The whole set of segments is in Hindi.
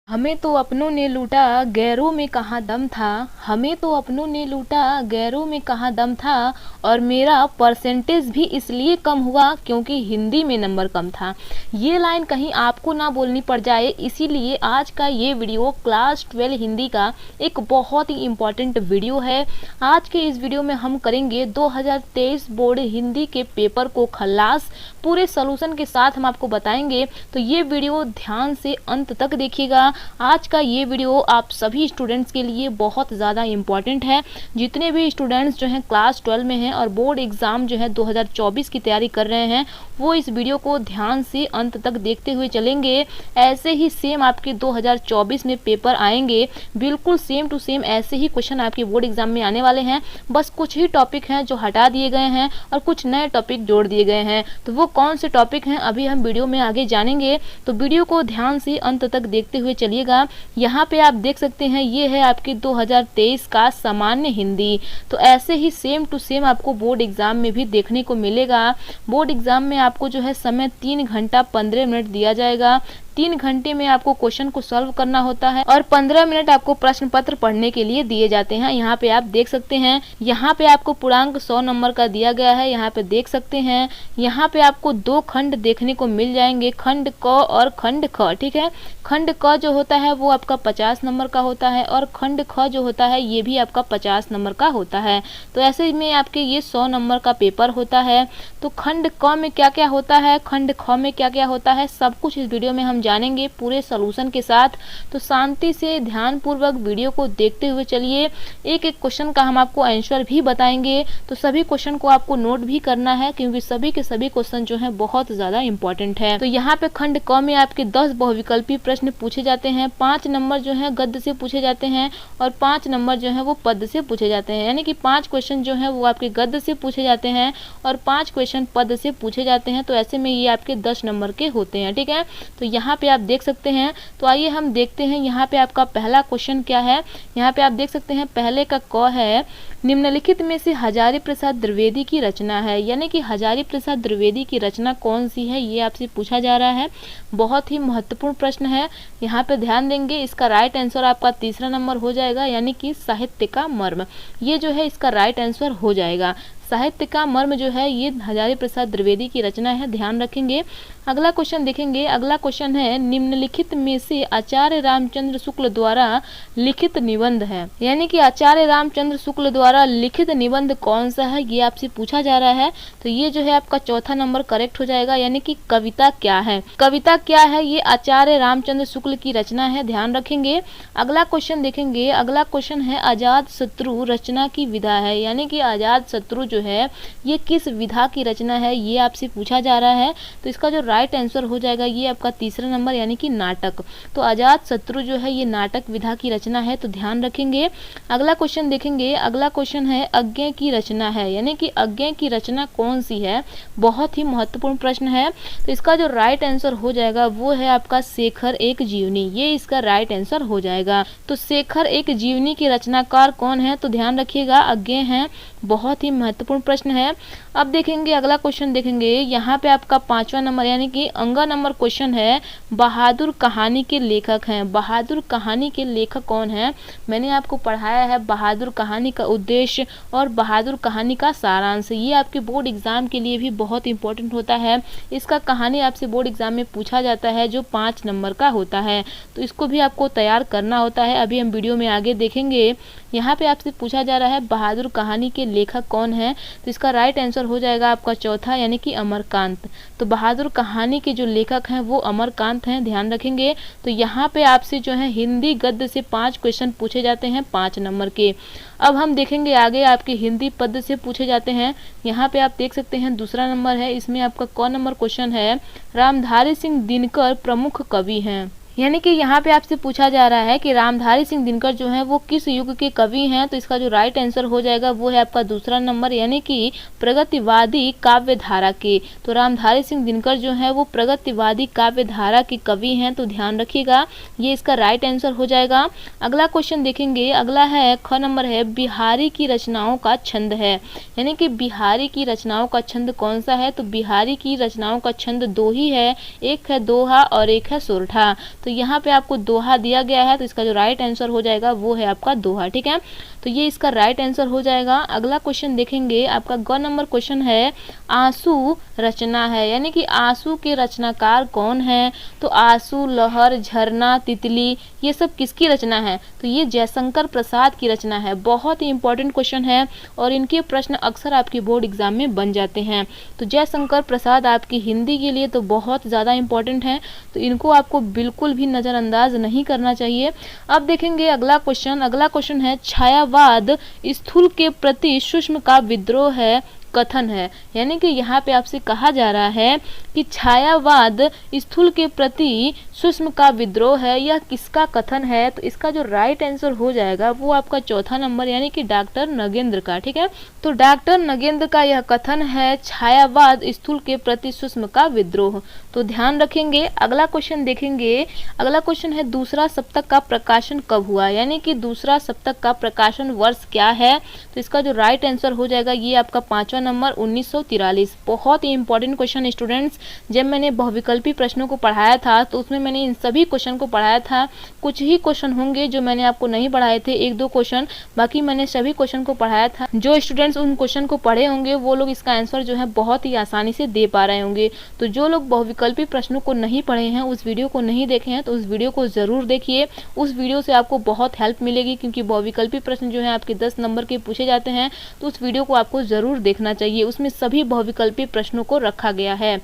हमें तो अपनों ने लूटा गैरों में कहाँ दम था। हमें तो अपनों ने लूटा गैरों में कहाँ दम था। और मेरा परसेंटेज भी इसलिए कम हुआ क्योंकि हिंदी में नंबर कम था। ये लाइन कहीं आपको ना बोलनी पड़ जाए, इसीलिए आज का ये वीडियो क्लास 12 हिंदी का एक बहुत ही इम्पॉर्टेंट वीडियो है। आज के इस वीडियो में हम करेंगे 2023 बोर्ड हिंदी के पेपर को खल्लास, पूरे सोल्यूशन के साथ हम आपको बताएंगे। तो ये वीडियो ध्यान से अंत तक देखिएगा। आज का ये वीडियो आप सभी स्टूडेंट्स के लिए बहुत ज़्यादा इम्पॉर्टेंट है। जितने भी स्टूडेंट्स जो हैं क्लास 12 में हैं और बोर्ड एग्ज़ाम जो है 2024 की तैयारी कर रहे हैं, वो इस वीडियो को ध्यान से अंत तक देखते हुए चलेंगे। ऐसे ही सेम आपके 2024 में पेपर आएंगे, बिल्कुल सेम टू सेम ऐसे ही क्वेश्चन आपके बोर्ड एग्जाम में आने वाले हैं। बस कुछ ही टॉपिक हैं जो हटा दिए गए हैं और कुछ नए टॉपिक जोड़ दिए गए हैं। तो वो कौन से टॉपिक हैं अभी हम वीडियो में आगे जानेंगे। तो वीडियो को ध्यान से अंत तक देखते हुए चलिएगा। यहाँ पे आप देख सकते हैं ये है आपके 2023 का सामान्य हिंदी। तो ऐसे ही सेम टू सेम आपको बोर्ड एग्जाम में भी देखने को मिलेगा। बोर्ड एग्जाम में आपको जो है समय 3 घंटा 15 मिनट दिया जाएगा। 3 घंटे में आपको क्वेश्चन को सॉल्व करना होता है और 15 मिनट आपको प्रश्न पत्र पढ़ने के लिए दिए जाते हैं। यहाँ पे आप देख सकते हैं, यहाँ पे आपको पूर्णांक 100 नंबर का दिया गया है। यहाँ पे देख सकते हैं, यहाँ पे आपको 2 खंड देखने को मिल जाएंगे, खंड क और खंड ख। ठीक है, खंड क जो होता है वो आपका 50 नंबर का होता है और खंड ख जो होता है ये भी आपका 50 नंबर का होता है। तो ऐसे में आपके ये 100 नंबर का पेपर होता है। तो खंड क में क्या क्या होता है, खंड ख में क्या क्या होता है, सब कुछ इस वीडियो में हम जानेंगे पूरे सॉल्यूशन के साथ। तो शांति से ध्यान पूर्वक वीडियो को देखते हुए चलिए। एक एक क्वेश्चन का हम आपको आंसर भी बताएंगे। तो सभी क्वेश्चन को आपको नोट भी करना है क्योंकि सभी के सभी क्वेश्चन जो है बहुत ज्यादा इंपॉर्टेंट है। तो यहाँ पे खंड क में आपके 10 बहुविकल्पी प्रश्न पूछे जाते हैं। 5 नंबर जो है गद्य से पूछे जाते हैं और 5 नंबर जो है वो पद से पूछे जाते हैं। यानी कि 5 क्वेश्चन जो है वो आपके गद्य से पूछे जाते हैं और 5 क्वेश्चन पद से पूछे जाते हैं। तो ऐसे में ये आपके 10 नंबर के होते हैं। ठीक है, तो यहाँ पे आप देख सकते हैं। तो आइए हम देखते हैं यहाँ पे आपका पहला क्वेश्चन क्या है। यहाँ पे आप देख सकते हैं पहले का क है, निम्नलिखित में से हजारी प्रसाद द्विवेदी की रचना है। यानी कि हजारी प्रसाद द्विवेदी की रचना कौन सी है ये आपसे पूछा जा रहा है। बहुत ही महत्वपूर्ण प्रश्न है, यहाँ पे ध्यान देंगे। इसका राइट आंसर आपका तीसरा नंबर हो जाएगा, यानी कि साहित्य का मर्म। ये जो है इसका राइट आंसर हो जाएगा। साहित्य का मर्म जो है ये हजारी प्रसाद द्विवेदी की रचना है, ध्यान रखेंगे। अगला क्वेश्चन देखेंगे। अगला क्वेश्चन है, निम्नलिखित में से आचार्य रामचंद्र शुक्ल द्वारा लिखित निबंध है। यानी कि आचार्य रामचंद्र शुक्ल द्वारा लिखित निबंध कौन सा है ये आपसे पूछा जा रहा है। तो ये जो है आपका चौथा नंबर करेक्ट हो जाएगा। यानी कि कविता क्या है, कविता क्या है ये आचार्य रामचंद्र शुक्ल की रचना है, ध्यान रखेंगे। अगला क्वेश्चन देखेंगे। अगला क्वेश्चन है, अजात शत्रु रचना की विधा है। यानी कि अजात शत्रु जो है ये किस विधा की रचना है ये आपसे पूछा जा रहा है। तो इसका जो राइट आंसर हो जाएगा ये आपका तीसरा नंबर, यानी कि नाटक। तो अजात शत्रु जो है ये नाटक विधा की रचना है, तो ध्यान रखेंगे। अगला क्वेश्चन देखेंगे। अगला क्वेश्चन है, अज्ञेय की रचना है। यानी कि अज्ञेय की रचना कौन सी है, बहुत ही महत्वपूर्ण प्रश्न है। तो इसका जो राइट आंसर हो जाएगा वो है आपका शेखर एक जीवनी। ये इसका राइट आंसर हो जाएगा। तो शेखर एक जीवनी के रचनाकार कौन है, तो ध्यान रखिएगा अज्ञेय है। बहुत ही महत्वपूर्ण प्रश्न है। अब देखेंगे अगला क्वेश्चन देखेंगे। यहाँ पे आपका 5वां नंबर यानी कि अंगा नंबर क्वेश्चन है, बहादुर कहानी के लेखक हैं। बहादुर कहानी के लेखक कौन है, मैंने आपको पढ़ाया है बहादुर कहानी का उद्देश्य और बहादुर कहानी का सारांश। ये आपके बोर्ड एग्जाम के लिए भी बहुत इंपॉर्टेंट होता है। इसका कहानी आपसे बोर्ड एग्जाम में पूछा जाता है जो 5 नंबर का होता है। तो इसको भी आपको तैयार करना होता है, अभी हम वीडियो में आगे देखेंगे। यहाँ पे आपसे पूछा जा रहा है बहादुर कहानी के लेखक कौन है। तो इसका राइट आंसर हो जाएगा आपका चौथा, यानी कि अमरकांत। तो बहादुर कहानी के जो लेखक हैं वो अमरकांत हैं, ध्यान रखेंगे। तो यहाँ पे आपसे जो है हिंदी गद्य से 5 क्वेश्चन पूछे जाते हैं 5 नंबर के। अब हम देखेंगे आगे आपके हिंदी पद्य से पूछे जाते हैं। यहाँ पे आप देख सकते हैं दूसरा नंबर है, इसमें आपका क नंबर क्वेश्चन है, रामधारी सिंह दिनकर प्रमुख कवि हैं। यानी कि यहाँ पे आपसे पूछा जा रहा है कि रामधारी सिंह दिनकर जो है वो किस युग के कवि हैं। तो इसका जो राइट आंसर हो जाएगा वो है आपका दूसरा नंबर, यानी कि प्रगतिवादी काव्य धारा के। तो रामधारी सिंह दिनकर जो है वो प्रगतिवादी काव्य धारा के कवि हैं, तो ध्यान रखिएगा ये इसका राइट आंसर हो जाएगा। अगला क्वेश्चन देखेंगे। अगला है ख नंबर है, बिहारी की रचनाओं का छंद है। यानी कि बिहारी की रचनाओं का छंद कौन सा है, तो बिहारी की रचनाओं का छंद 2 ही है, एक है दोहा और एक है सोरठा। तो यहाँ पे आपको दोहा दिया गया है, तो इसका जो राइट आंसर हो जाएगा वो है आपका दोहा। ठीक है, तो ये इसका राइट आंसर हो जाएगा। अगला क्वेश्चन देखेंगे, आपका ग नंबर क्वेश्चन है आंसू रचना है, यानी कि आंसू के रचनाकार कौन है? तो आंसू, लहर, झरना, तितली, ये सब किसकी रचना है? तो ये जयशंकर प्रसाद की रचना है। बहुत ही इंपॉर्टेंट क्वेश्चन है और इनके प्रश्न अक्सर आपके बोर्ड एग्जाम में बन जाते हैं। तो जयशंकर प्रसाद आपकी हिंदी के लिए तो बहुत ज़्यादा इंपॉर्टेंट है, तो इनको आपको बिल्कुल भी नज़रअंदाज नहीं करना चाहिए। अब देखेंगे अगला क्वेश्चन है छायावाद स्थूल के प्रति सूक्ष्म का विद्रोह है कथन है, यानी कि यहाँ पे आपसे कहा जा रहा है कि छायावाद स्थूल के प्रति सूक्ष्म का विद्रोह है, यह किसका कथन है? तो इसका जो राइट आंसर हो जाएगा वो आपका चौथा नंबर, यानी कि डॉक्टर नगेंद्र का। ठीक है, तो डॉक्टर नगेंद्र का यह कथन है छायावाद स्थूल के प्रति सूक्ष्म का विद्रोह। तो ध्यान रखेंगे। अगला क्वेश्चन देखेंगे, अगला क्वेश्चन है दूसरा सप्तक का प्रकाशन कब हुआ, यानी कि दूसरा सप्तक का प्रकाशन वर्ष क्या है? तो इसका जो राइट आंसर हो जाएगा ये आपका पांचवा नंबर 1943। बहुत ही इंपॉर्टेंट क्वेश्चन स्टूडेंट्स, जब मैंने बहुविकल्पी प्रश्नों को पढ़ाया था तो उसमें मैंने इन सभी क्वेश्चन को पढ़ाया था। कुछ ही क्वेश्चन होंगे जो मैंने आपको नहीं पढ़ाए थे, एक दो क्वेश्चन, बाकी मैंने सभी क्वेश्चन को पढ़ाया था। जो स्टूडेंट्स उन क्वेश्चन को पढ़े होंगे वो लोग इसका आंसर जो है बहुत ही आसानी से दे पा रहे होंगे। तो जो लोग बहुविकल्पी प्रश्नों को नहीं पढ़े हैं, उस वीडियो को नहीं देखे हैं, तो उस वीडियो को जरूर देखिए। उस वीडियो से आपको बहुत हेल्प मिलेगी, क्योंकि बहुविकल्पी प्रश्न जो है आपके 10 नंबर के पूछे जाते हैं, तो उस वीडियो को आपको जरूर देखना चाहिए। उसमें सभी बहुविकल्पी प्रश्नों को रखा गया है।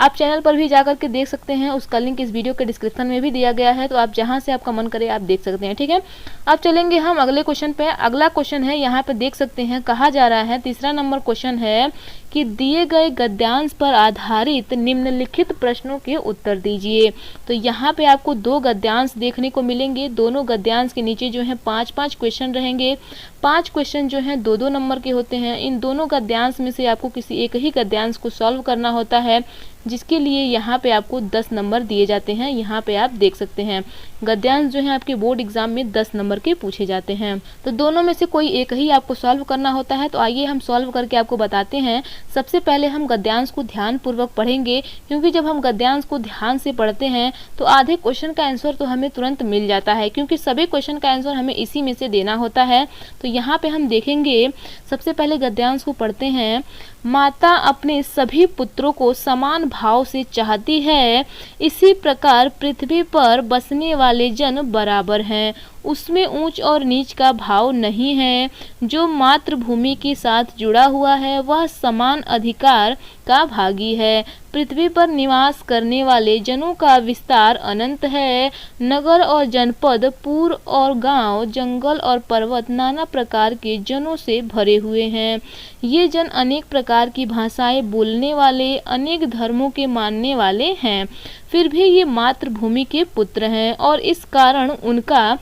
आप चैनल पर भी जाकर के देख सकते हैं, उसका लिंक इस वीडियो के डिस्क्रिप्शन में भी दिया गया है, तो आप जहां से आपका मन करे आप देख सकते हैं। ठीक है, अब चलेंगे हम अगले क्वेश्चन पे। अगला क्वेश्चन है, यहाँ पे देख सकते हैं, कहा जा रहा है तीसरा नंबर क्वेश्चन है कि दिए गए गद्यांश पर आधारित निम्नलिखित प्रश्नों के उत्तर दीजिए। तो यहाँ पे आपको दो गद्यांश देखने को मिलेंगे। दोनों गद्यांश के नीचे जो है 5-5 क्वेश्चन रहेंगे। 5 क्वेश्चन जो हैं 2-2 नंबर के होते हैं। इन दोनों गद्यांश में से आपको किसी एक ही गद्यांश को सॉल्व करना होता है, जिसके लिए यहाँ पे आपको 10 नंबर दिए जाते हैं। यहाँ पे आप देख सकते हैं गद्यांश जो है आपके बोर्ड एग्जाम में 10 नंबर के पूछे जाते हैं। तो दोनों में से कोई एक ही आपको सॉल्व करना होता है। तो आइए हम सॉल्व करके आपको बताते हैं। सबसे पहले हम गद्यांश को ध्यान पूर्वक पढ़ेंगे, क्योंकि जब हम गद्यांश को ध्यान से पढ़ते हैं तो आधे क्वेश्चन का आंसर तो हमें तुरंत मिल जाता है, क्योंकि सभी क्वेश्चन का आंसर हमें इसी में से देना होता है। तो यहाँ पे हम देखेंगे, सबसे पहले गद्यांश को पढ़ते हैं। माता अपने सभी पुत्रों को समान भाव से चाहती है, इसी प्रकार पृथ्वी पर बसने वाले जन बराबर हैं, उसमें ऊंच और नीच का भाव नहीं है। जो मातृभूमि के साथ जुड़ा हुआ है वह समान अधिकार का भागी है। पृथ्वी पर निवास करने वाले जनों का विस्तार अनंत है। नगर और जनपद, पुर और गांव, जंगल और पर्वत नाना प्रकार के जनों से भरे हुए हैं। ये जन अनेक प्रकार की भाषाएं बोलने वाले, अनेक धर्मों के मानने वाले हैं, फिर भी ये मातृभूमि के पुत्र हैं और इस कारण उनका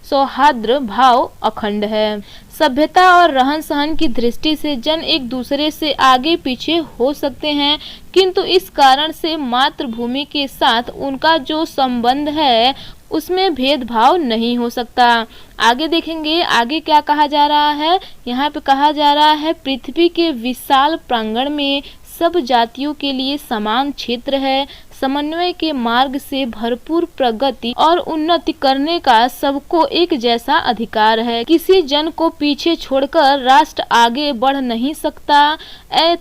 सौहार्द भाव अखंड है। सभ्यता और रहन सहन की दृष्टि से जन एक दूसरे से आगे पीछे हो सकते हैं, किंतु इस कारण से मातृभूमि के साथ उनका जो संबंध है उसमें भेदभाव नहीं हो सकता। आगे देखेंगे, आगे क्या कहा जा रहा है। यहाँ पे कहा जा रहा है पृथ्वी के विशाल प्रांगण में सब जातियों के लिए समान क्षेत्र है। समन्वय के मार्ग से भरपूर प्रगति और उन्नति करने का सबको एक जैसा अधिकार है। किसी जन को पीछे छोड़कर राष्ट्र आगे बढ़ नहीं सकता।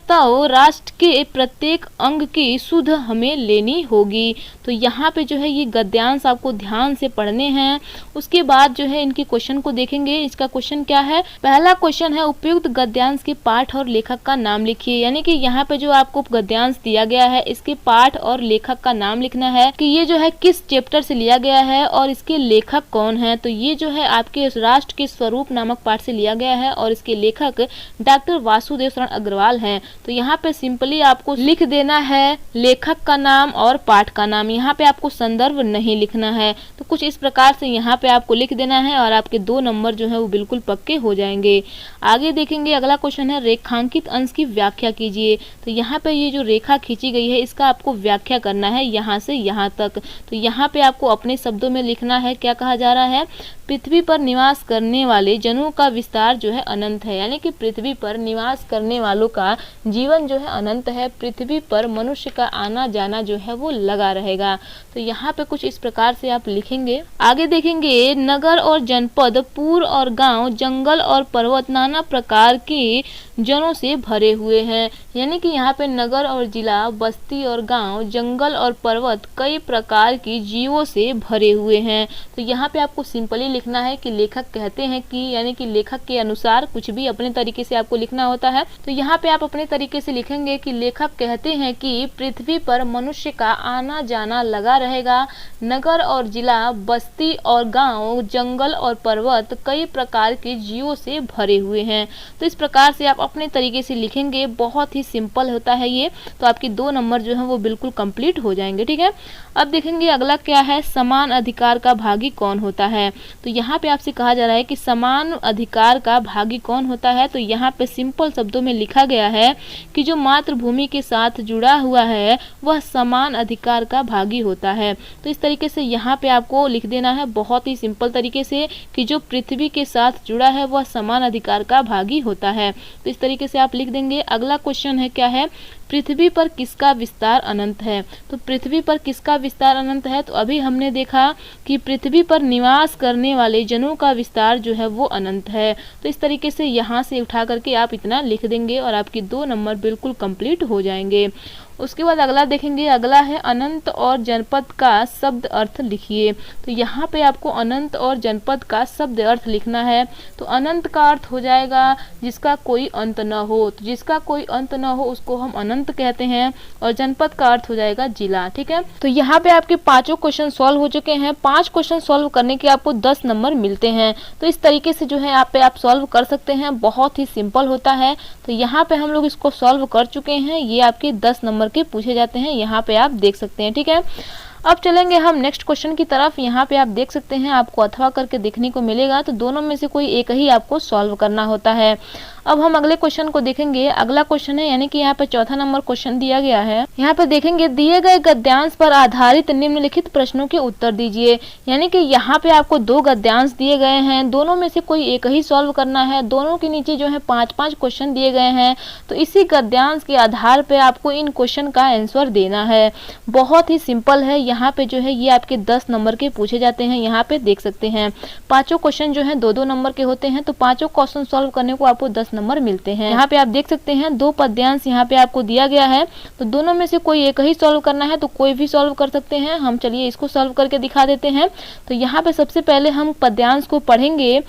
तो राष्ट्र के प्रत्येक अंग की सुध हमें लेनी होगी। तो यहाँ पे जो है ये गद्यांश आपको ध्यान से पढ़ने हैं। उसके बाद जो है इनके क्वेश्चन को देखेंगे। इसका क्वेश्चन क्या है, पहला क्वेश्चन है उपयुक्त गद्यांश के पाठ और लेखक का नाम लिखिए। यानी कि यहाँ पे जो आपको गद्यांश दिया गया है इसके पाठ और लेखक का नाम लिखना है कि ये जो है किस चैप्टर से लिया गया है और इसके लेखक कौन है। तो ये जो है आपके राष्ट्र के स्वरूप नामक पाठ से लिया गया है और इसके लेखक डॉक्टर वासुदेव शरण अग्रवाल हैं। तो यहाँ पे सिंपली आपको लिख देना है लेखक का नाम और पाठ का नाम। यहाँ पे आपको संदर्भ नहीं लिखना है। तो कुछ इस प्रकार से यहाँ पे आपको लिख देना है और आपके 2 नंबर जो है वो बिल्कुल पक्के हो जाएंगे। आगे देखेंगे, अगला क्वेश्चन है रेखांकित अंश की व्याख्या कीजिए। तो यहाँ पे ये जो रेखा खींची गई है इसका आपको व्याख्या करना करना है यहाँ से यहाँ तक। तो यहाँ पे आपको अपने शब्दों में लिखना है, क्या कहा जा रहा है, पृथ्वी पर निवास करने वाले जनों का विस्तार जो है अनंत है, यानी कि पृथ्वी पर निवास करने वालों का जीवन जो है अनंत है, पृथ्वी पर मनुष्य का आना जाना जो है वो लगा रहेगा। तो यहाँ पे कुछ इस प्रकार से आप लिखेंगे। आगे देखेंगे, नगर और जनपद, पुर और गांव, जंगल और पर्वत नाना प्रकार के जनों से भरे हुए हैं, यानी कि यहाँ पे नगर और जिला, बस्ती और गांव, जंगल और पर्वत कई प्रकार की जीवों से भरे हुए हैं। तो यहाँ पे आपको सिंपली लिखना है कि लेखक कहते हैं कि, यानी कि लेखक के अनुसार कुछ भी अपने तरीके से आपको लिखना होता है। तो यहाँ पे आप अपने तरीके से लिखेंगे कि लेखक कहते हैं कि पृथ्वी पर मनुष्य का आना जाना लगा रहेगा, नगर और जिला, बस्ती और गांव, जंगल और पर्वत कई प्रकार के जीवों से भरे हुए हैं। तो इस प्रकार से आप अपने तरीके से लिखेंगे, बहुत ही सिंपल होता है ये। तो आपके 2 नंबर जो है वो बिल्कुल कंप्लीट हो जाएंगे, ठीक है। अब देखेंगे अगला क्या है, समान अधिकार का भागी कौन होता है। तो यहाँ पे आपसे कहा जा रहा है कि समान अधिकार का भागी कौन होता है। तो यहाँ पे सिंपल शब्दों में लिखा गया है कि जो मातृभूमि के साथ जुड़ा हुआ है वह समान अधिकार का भागी होता है। तो इस तरीके से यहाँ पे आपको लिख देना है बहुत ही सिंपल तरीके से कि जो पृथ्वी के साथ जुड़ा है वह समान अधिकार का भागी होता है। तो इस तरीके से आप लिख देंगे। अगला क्वेश्चन है, क्या है, पृथ्वी पर किसका विस्तार अनंत है। तो पृथ्वी पर किसका विस्तार अनंत है, तो अभी हमने देखा कि पृथ्वी पर निवास करने वाले जनों का विस्तार जो है वो अनंत है। तो इस तरीके से यहाँ से उठा करके आप इतना लिख देंगे और आपके 2 नंबर बिल्कुल कंप्लीट हो जाएंगे। उसके बाद अगला देखेंगे, अगला है अनंत और जनपद का शब्द अर्थ लिखिए। तो यहाँ पे आपको अनंत और जनपद का शब्द अर्थ लिखना है। तो अनंत का अर्थ हो जाएगा जिसका कोई अंत न हो, तो जिसका कोई अंत न हो उसको हम अनंत कहते हैं, और जनपद का अर्थ हो जाएगा जिला, ठीक है। तो यहाँ पे आपके 5 क्वेश्चन सॉल्व हो चुके हैं। 5 क्वेश्चन सॉल्व करने के आपको 10 नंबर मिलते हैं। तो इस तरीके से जो है आप सॉल्व कर सकते हैं, बहुत ही सिंपल होता है। तो यहाँ पे हम लोग इसको सॉल्व कर चुके हैं, ये आपके 10 नंबर के पूछे जाते हैं, यहाँ पे आप देख सकते हैं, ठीक है। अब चलेंगे हम नेक्स्ट क्वेश्चन की तरफ। यहाँ पे आप देख सकते हैं आपको अथवा करके देखने को मिलेगा, तो दोनों में से कोई एक ही आपको सॉल्व करना होता है। अब हम अगले क्वेश्चन को देखेंगे। अगला क्वेश्चन है, यानी कि यहाँ पे चौथा नंबर क्वेश्चन दिया गया है। यहाँ पे देखेंगे, दिए गए गद्यांश पर आधारित निम्नलिखित प्रश्नों के उत्तर दीजिए। यानी कि यहाँ पे आपको 2 गद्यांश दिए गए हैं, दोनों में से कोई एक ही सॉल्व करना है। दोनों के नीचे जो है 5-5 क्वेश्चन दिए गए हैं, तो इसी गद्यांश के आधार पे आपको इन क्वेश्चन का आंसर देना है। बहुत ही सिंपल है। यहाँ पे जो है ये आपके 10 नंबर के पूछे जाते हैं, यहाँ पे देख सकते हैं। 5 क्वेश्चन जो है 2-2 नंबर के होते हैं, तो 5 क्वेश्चन सॉल्व करने को आपको 10 नंबर मिलते हैं। यहाँ पे आप देख सकते हैं 2 पद्यांश यहाँ पे आपको दिया गया है, तो दोनों में से कोई एक ही सॉल्व करना है, तो कोई भी सॉल्व कर सकते हैं। हम चलिए इसको सॉल्व करके दिखा देते हैं। तो यहाँ पे सबसे पहले हम पद्यांश को पढ़ेंगे।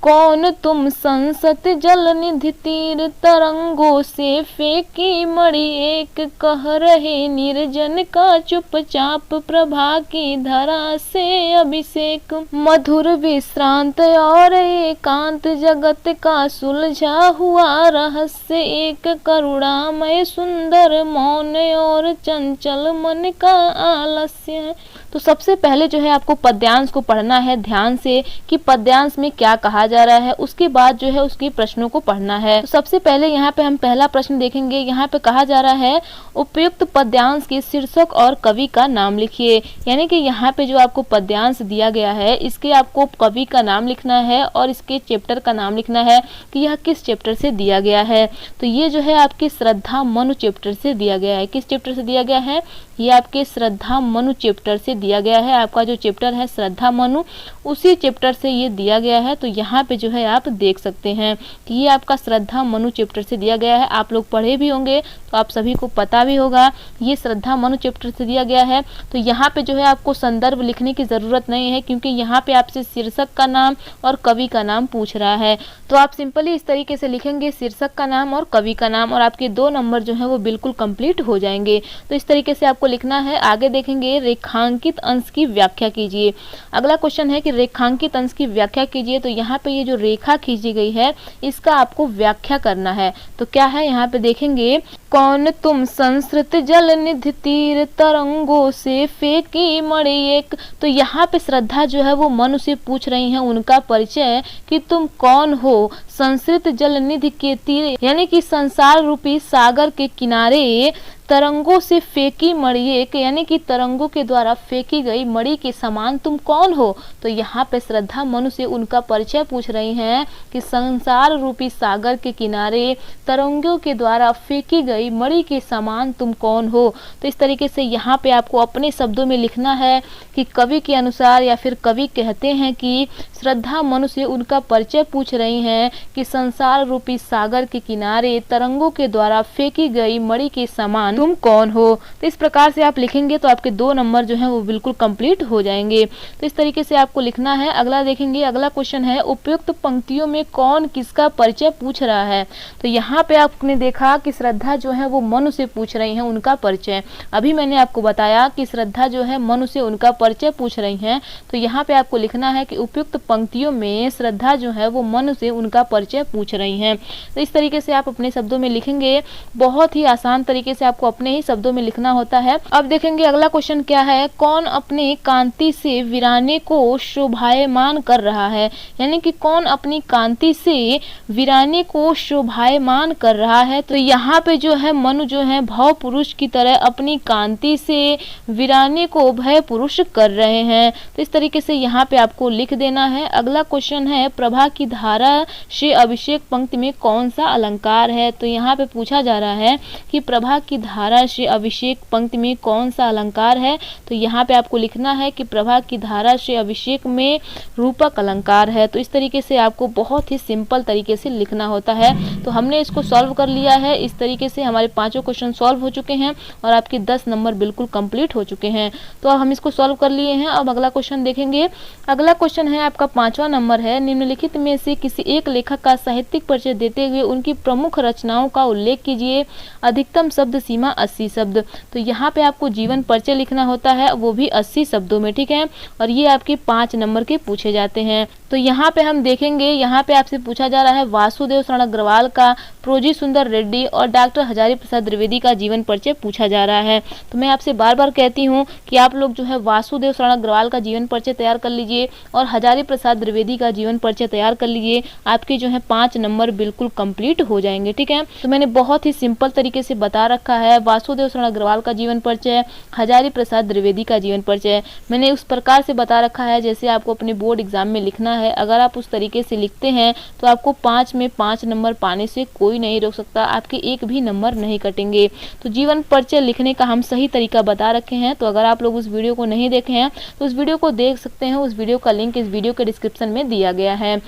कौन तुम संसत जल निधि तीर तरंगों से फेंकी मणि एक, कह रहे निर्जन का चुपचाप प्रभा की धरा से अभिषेक, मधुर विश्रांत और एकांत जगत का सुलझा हुआ रहस्य एक, करुणामय सुंदर मौन और चंचल मन का आलस्य। तो सबसे पहले जो है आपको पद्यांश को पढ़ना है ध्यान से कि पद्यांश में क्या कहा जा रहा है, उसके बाद जो है उसके प्रश्नों को पढ़ना है। तो सबसे पहले यहाँ पे हम पहला प्रश्न देखेंगे। यहाँ पे कहा जा रहा है, उपयुक्त पद्यांश के शीर्षक और कवि का नाम लिखिए। यानी कि यहाँ पे जो आपको पद्यांश दिया गया है, इसके आपको कवि का नाम लिखना है और इसके चैप्टर का नाम लिखना है कि यह किस चैप्टर से दिया गया है। तो ये जो है आपके श्रद्धा मनु चैप्टर से दिया गया है। किस चैप्टर से दिया गया है, ये आपके श्रद्धा मनु चैप्टर से दिया गया है। आपका जो चैप्टर है श्रद्धा मनु, उसी चैप्टर से ये दिया गया है। तो यहाँ पे जो है आप देख सकते हैं कि ये आपका श्रद्धा मनु चैप्टर से दिया गया है। आप लोग पढ़े भी होंगे तो आप सभी को पता भी होगा, ये श्रद्धा मनु चैप्टर से दिया गया है। तो यहाँ पे जो है आपको संदर्भ लिखने की ज़रूरत नहीं है, क्योंकि यहाँ पे आपसे शीर्षक का नाम और कवि का नाम पूछ रहा है। तो आप सिंपली इस तरीके से लिखेंगे शीर्षक का नाम और कवि का नाम, और आपके 2 नंबर जो है वो बिल्कुल कंप्लीट हो जाएंगे। तो इस तरीके से आपको लिखना है। आगे देखेंगे, रेखांकित अंश की व्याख्या कीजिए। अगला क्वेश्चन है कि रेखांकित अंश की व्याख्या कीजिए। तो यहाँ पे ये जो रेखा खींची गई है, इसका आपको व्याख्या करना है। तो क्या है, यहाँ पे देखेंगे, कौन तुम संस्कृत जल निधि तीर तरंगों से फेंकी मणि एक। तो यहाँ पे श्रद्धा जो है वो मनु से पूछ रही हैं उनका परिचय कि तुम कौन हो। संस्कृत जल निधि के तीर, यानी कि संसार रूपी सागर के किनारे तरंगों से फेंकी मणि एक, यानी कि तरंगों के द्वारा फेंकी गई मणि के समान तुम कौन हो। तो यहाँ पे श्रद्धा मनु से उनका परिचय पूछ रही हैं कि संसार रूपी सागर के किनारे तरंगों के द्वारा फेंकी गई मणि के समान तुम कौन हो। तो इस तरीके से यहाँ पे आपको अपने शब्दों में लिखना है कि कवि के अनुसार या फिर कवि कहते हैं कि श्रद्धा मनु से उनका परिचय पूछ रही हैं कि संसार रूपी सागर के किनारे तरंगों के द्वारा फेंकी गई मणि के समान तुम कौन हो। तो इस प्रकार से आप लिखेंगे तो आपके 2 नंबर जो है वो बिल्कुल कंप्लीट हो जाएंगे। तो इस तरीके से आपको लिखना है। अगला देखेंगे, अगला क्वेश्चन है उपयुक्त पंक्तियों में कौन किसका परिचय पूछ रहा है। तो यहाँ पे आपने देखा कि श्रद्धा जो है वो मनु से पूछ रही हैं उनका परिचय। अभी मैंने आपको बताया कि श्रद्धा जो है मनु से उनका परिचय पूछ रही हैं। तो यहाँ पे आपको लिखना है कि उपयुक्त पंक्तियों में श्रद्धा जो है वो मनु से उनका परिचय पूछ रही हैं। तो इस तरीके से आप अपने शब्दों में लिखेंगे। बहुत ही आसान तरीके से आपको अपने ही शब्दों में लिखना होता है। अब देखेंगे अगला क्वेश्चन क्या है, कौन अपनी कांति से वीराने को शोभायमान कर रहा है। यानी कि कौन अपनी कांति से वीराने को शोभायमान कर रहा है। तो यहाँ पे जो है मनु जो है भव पुरुष की तरह अपनी कांति से वीराने को भय पुरुष कर रहे हैं। तो इस तरीके से यहाँ पे आपको लिख देना है। अगला क्वेश्चन है प्रभा की धारा से अभिषेक पंक्ति में कौन सा अलंकार है। तो यहाँ पे पूछा जा रहा है कि प्रभा की धारा से अभिषेक पंक्ति में कौन सा अलंकार है। तो यहाँ पे आपको लिखना है कि प्रभा की धारा से अभिषेक में रूपक अलंकार है। तो इस तरीके से आपको बहुत ही सिंपल तरीके से लिखना होता है। तो हमने इसको सॉल्व कर लिया है। इस तरीके से हमारे 5 क्वेश्चन सॉल्व हो चुके हैं और आपके 10 नंबर बिल्कुल कंप्लीट हो चुके हैं। तो अब हम इसको सॉल्व कर लिए हैं। अब अगला क्वेश्चन देखेंगे। अगला क्वेश्चन है आपका 5वां नंबर है, निम्नलिखित में से किसी एक लेखक का साहित्यिक परिचय देते हुए उनकी प्रमुख रचनाओं का उल्लेख कीजिए। अधिकतम शब्द सीमा 80 शब्द। तो यहाँ पे आपको जीवन परिचय लिखना होता है, वो भी 80 शब्दों में, ठीक है। और ये आपके 5 नंबर के पूछे जाते हैं। तो यहाँ पे हम देखेंगे, यहाँ पे आपसे पूछा जा रहा है वासुदेव शरण अग्रवाल का, प्रोजी सुंदर रेड्डी और डॉक्टर हजारी प्रसाद द्विवेदी का जीवन परिचय पूछा जा रहा है। तो मैं आपसे बार बार कहती हूँ कि आप लोग जो है वासुदेव शरण अग्रवाल का जीवन परिचय तैयार कर लीजिए और हजारी प्रसाद द्विवेदी का जीवन परिचय तैयार कर लीजिए। आपके जो है 5 नंबर बिल्कुल कंप्लीट हो जाएंगे, ठीक है। तो मैंने बहुत ही सिंपल तरीके से बता रखा है, वासुदेव शरण अग्रवाल का जीवन परिचय, हजारी प्रसाद द्विवेदी का जीवन परिचय मैंने उस प्रकार से बता रखा है जैसे आपको अपने बोर्ड एग्जाम में लिखना है। अगर आप उस तरीके से लिखते हैं तो आपको 5 में 5 नंबर पाने से कोई नहीं रोक सकता, आपके एक भी नंबर नहीं कटेंगे। तो जीवन परिचय लिखने का हम सही तरीका बता रखे हैं। तो अगर आप लोग उस वीडियो को नहीं देखे हैं तो उस वीडियो को देख सकते हैं। उस वीडियो का लिंक इस वीडियो के डिस्क्रिप्शन में दिया गया है।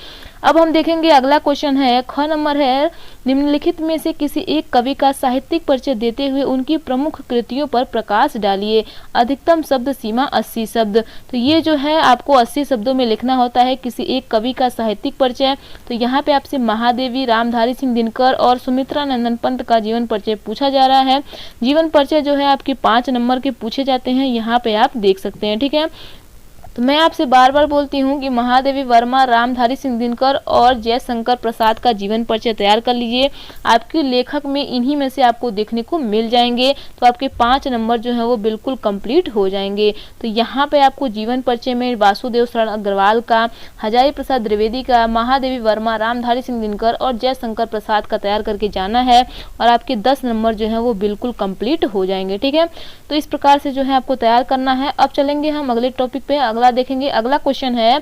अब हम देखेंगे अगला क्वेश्चन है, ख नंबर है, निम्नलिखित में से किसी एक कवि का साहित्यिक परिचय देते हुए उनकी प्रमुख कृतियों पर प्रकाश डालिए। अधिकतम शब्द सीमा 80 शब्द। तो ये जो है आपको 80 शब्दों में लिखना होता है किसी एक कवि का साहित्यिक परिचय। तो यहाँ पे आपसे महादेवी, रामधारी सिंह दिनकर और सुमित्रा नंदन पंत का जीवन परिचय पूछा जा रहा है। जीवन परिचय जो है आपके 5 नंबर के पूछे जाते हैं, यहाँ पे आप देख सकते हैं, ठीक है। तो मैं आपसे बार बार बोलती हूँ कि महादेवी वर्मा, रामधारी सिंह दिनकर और जयशंकर प्रसाद का जीवन परिचय तैयार कर लीजिए। आपके लेखक में इन्हीं में से आपको देखने को मिल जाएंगे। तो आपके 5 नंबर जो है वो बिल्कुल कंप्लीट हो जाएंगे। तो यहाँ पे आपको जीवन परिचय में वासुदेव शरण अग्रवाल का, हजारी प्रसाद द्विवेदी का, महादेवी वर्मा, रामधारी सिंह दिनकर और जयशंकर प्रसाद का तैयार करके जाना है और आपके 10 नंबर जो है वो बिल्कुल कंप्लीट हो जाएंगे, ठीक है। तो इस प्रकार से जो है आपको तैयार करना है। अब चलेंगे हम अगले टॉपिक पे। अगला देखेंगे, अगला क्वेश्चन है,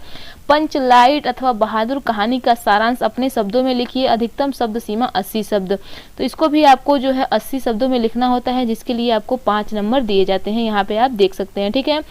पंचलाइट अथवा बहादुर कहानी का सारांश अपने शब्दों में लिखिए। अधिकतम शब्द सीमा 80 शब्द। तो इसको भी आपको जो है 80 शब्दों में लिखना होता है, जिसके लिए आपको 5 नंबर दिए जाते हैं। यहाँ पे आप देख सकते हैं, ठीक है।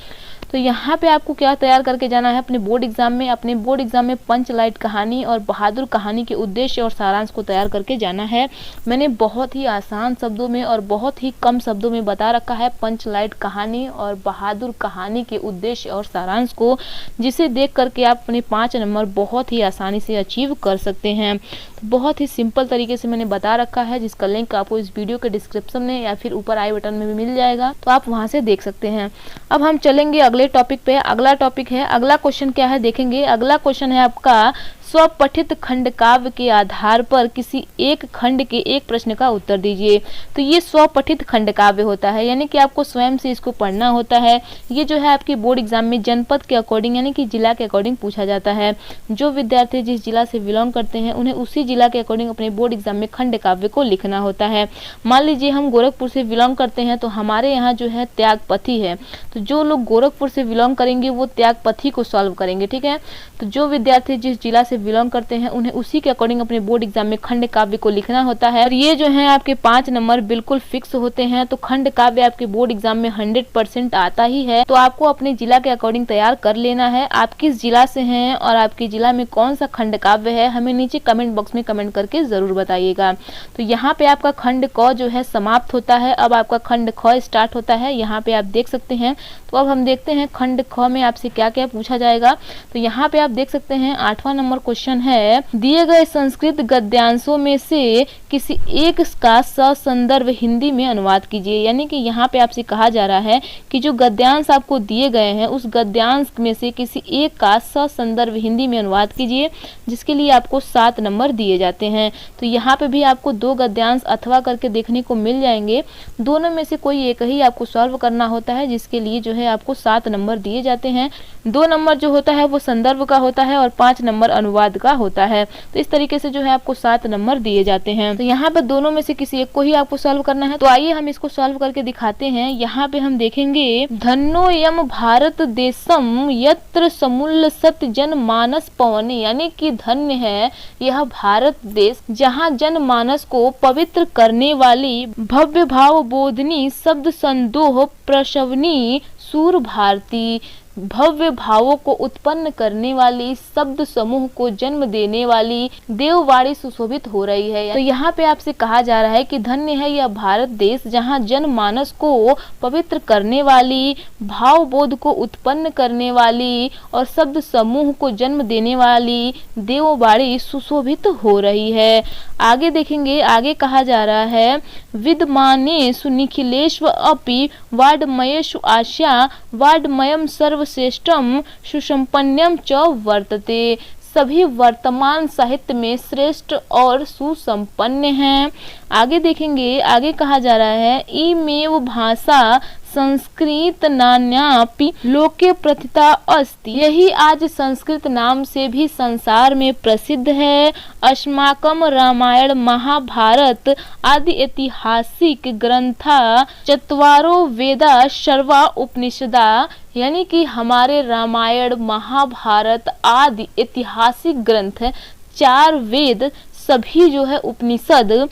तो यहाँ पे आपको क्या तैयार करके जाना है अपने बोर्ड एग्जाम में। अपने बोर्ड एग्जाम में पंचलाइट कहानी और बहादुर कहानी के उद्देश्य और सारांश को तैयार करके जाना है। मैंने बहुत ही आसान शब्दों में और बहुत ही कम शब्दों में बता रखा है पंचलाइट कहानी और बहादुर कहानी के उद्देश्य और सारांश को, जिसे देख करके आप अपने 5 नंबर बहुत ही आसानी से अचीव कर सकते हैं। तो बहुत ही सिंपल तरीके से मैंने बता रखा है, जिसका लिंक आपको इस वीडियो के डिस्क्रिप्शन में या फिर ऊपर आई बटन में भी मिल जाएगा, तो आप वहां से देख सकते हैं। अब हम चलेंगे अगले टॉपिक पे। अगला टॉपिक है, अगला क्वेश्चन क्या है देखेंगे। अगला क्वेश्चन है आपका, स्वपठित खंड काव्य के आधार पर किसी एक खंड के एक प्रश्न का उत्तर दीजिए। तो ये स्वपठित खंड काव्य होता है, यानी कि आपको स्वयं से इसको पढ़ना होता है। ये जो है आपकी बोर्ड एग्जाम में जनपद के अकॉर्डिंग यानी कि जिला के अकॉर्डिंग पूछा जाता है। जो विद्यार्थी जिस जिला से बिलोंग करते हैं उन्हें उसी जिला के अकॉर्डिंग अपने बोर्ड एग्जाम में खंड काव्य को लिखना होता है। मान लीजिए हम गोरखपुर से बिलोंग करते हैं तो हमारे यहाँ जो है त्यागपथी है, तो जो लोग गोरखपुर से बिलोंग करेंगे वो त्यागपथी को सॉल्व करेंगे, ठीक है। तो जो विद्यार्थी जिस जिला से बिलोंग करते हैं उन्हें उसी के अकॉर्डिंग अपने बोर्ड एग्जाम में खंड काव्य को लिखना होता है। और ये जो है आपके 5 नंबर बिल्कुल फिक्स होते हैं। तो खंड काव्य आपके बोर्ड एग्जाम में 100% आता ही है। तो आपको अपने जिला के अकॉर्डिंग तैयार कर लेना है। आप किस जिला से हैं और आपके जिला में कौन सा खंड काव्य है हमें नीचे कमेंट बॉक्स में कमेंट करके जरूर बताइएगा। तो यहाँ पे आपका खंड क जो है समाप्त होता है, अब आपका खंड ख स्टार्ट होता है, यहाँ पे आप देख सकते हैं। तो अब हम देखते हैं खंड ख में आपसे क्या क्या पूछा जाएगा। तो यहाँ पे आप देख सकते हैं 8वां नंबर क्वेश्चन है, दिए गए संस्कृत गद्यांशों में से किसी एक का ससंदर्भ हिंदी में अनुवाद कीजिए। यानी कि यहाँ पे आपसे कहा जा रहा है कि जो गद्यांश आपको दिए गए हैं उस गद्यांश में से किसी एक का ससंदर्भ हिंदी में अनुवाद कीजिए, जिसके लिए आपको 7 नंबर दिए जाते हैं। तो यहाँ पे भी आपको 2 गद्यांश अथवा करके देखने को मिल जाएंगे, दोनों में से कोई एक ही आपको सॉल्व करना होता है, जिसके लिए जो है आपको 7 नंबर दिए जाते हैं। 2 नंबर जो होता है वो संदर्भ का होता है और 5 नंबर अनुवाद का होता है। तो इस तरीके से जो है आपको 7 नंबर दिए जाते हैं। तो यहाँ पे दोनों में से किसी एक को ही आपको सॉल्व करना है। तो आइए हम इसको सॉल्व करके दिखाते हैं। यहाँ पे हम देखेंगे, धन्योयम भारत देशम यत्र समूल सत जन मानस पवने, यानी कि धन्य है यह भारत देश जहाँ जनमानस को पवित्र करने वाली भव्य भाव बोधनी शब्द संदोह प्रसवनी सूर भारती, भव्य भावों को उत्पन्न करने वाली शब्द समूह को जन्म देने वाली देववाणी सुशोभित हो रही है। तो यहाँ पे आपसे कहा जा रहा है कि धन्य है यह भारत देश जहाँ जनमानस को पवित्र करने वाली, भाव बोध को उत्पन्न करने वाली और शब्द समूह को जन्म देने वाली देववाणी सुशोभित हो रही है। आगे देखेंगे, आगे कहा जा रहा है, विद्यमानेषु निखिलेषु अपि वाड्मयेषु आस्या वाड्मयम् सर्वश्रेष्ठम सुसंपन्नम च वर्तते, सभी वर्तमान साहित्य में श्रेष्ठ और सुसंपन्न हैं। आगे देखेंगे, आगे कहा जा रहा है, इमेव भाषा संस्कृत नान्यापि लोके प्रथिता अस्ति, यही आज संस्कृत नाम से भी संसार में प्रसिद्ध है। अस्माकम रामायण महाभारत आदि ऐतिहासिक ग्रंथा चत्वारो वेदा सर्वा उपनिषदा, यानी कि हमारे रामायण महाभारत आदि ऐतिहासिक ग्रंथ 4 वेद सभी जो है उपनिषद,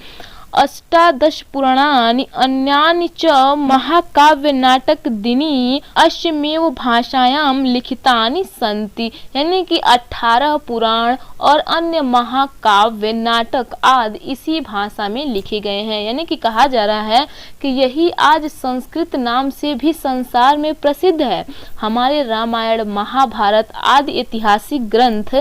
अष्टादश पुराणानि अन्यानि च महाकाव्य नाटक दिनी अश्यमेव भाषायाम लिखितानि संति, यानी कि 18 पुराण और अन्य महाकाव्य नाटक आदि इसी भाषा में लिखे गए हैं। यानी कि कहा जा रहा है कि यही आज संस्कृत नाम से भी संसार में प्रसिद्ध है। हमारे रामायण महाभारत आदि ऐतिहासिक ग्रंथ,